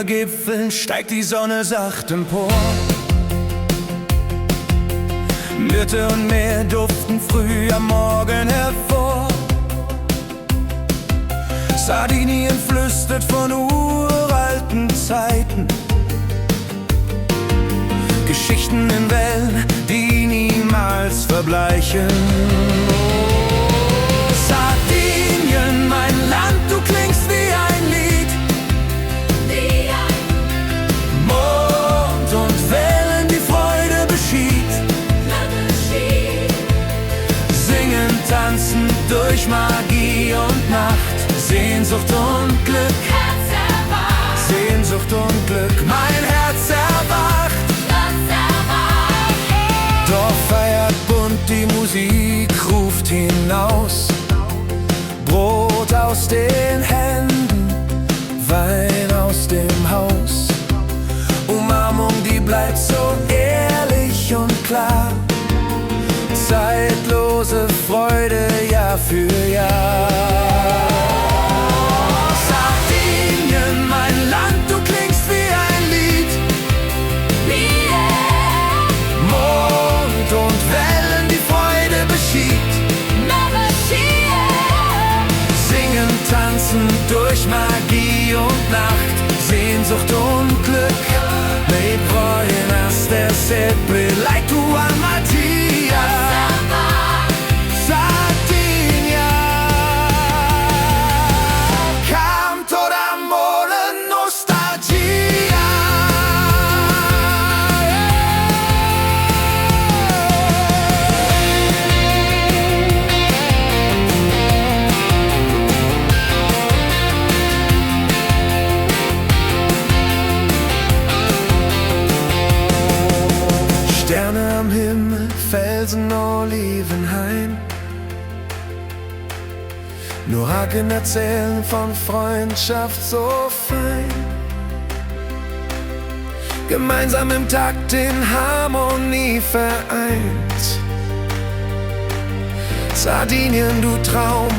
Über Gipfeln steigt die Sonne sacht empor. Myrte und Meer duften früh am Morgen hervor. Sardinien flüstert von uralten Zeiten, Geschichten in Wellen, die niemals verbleichen. Oh, Sardinien, mein Land, du klingst wie ein Lied. Mond und Wellen, die Freude beschied. Singen, tanzen durch Magie und Nacht. Sehnsucht und Glück, Herz erwacht. Sehnsucht und Glück, mein Herz erwacht. Doch feiert bunt die Musik, ruft hinaus. Brot aus den Händen, Wein aus dem Haus. Umarmung, die bleibt so ehrlich und klar. Zeitlose Freude Jahr für Jahr. Sardinien, mein Land, du klingst wie ein Lied. Mond und Wellen, die Freude beschied. Singen, tanzen durch Magie und Nacht. Sehnsucht und Glück, me vogliono sempre like tu al Mattia. Sardinia, canto d'amore, nostalgia. Sterne am Himmel, Felsen, Olivenhain. Nur Haken erzählen von Freundschaft so fein. Gemeinsam im Takt in Harmonie vereint. Sardinien, du Traum,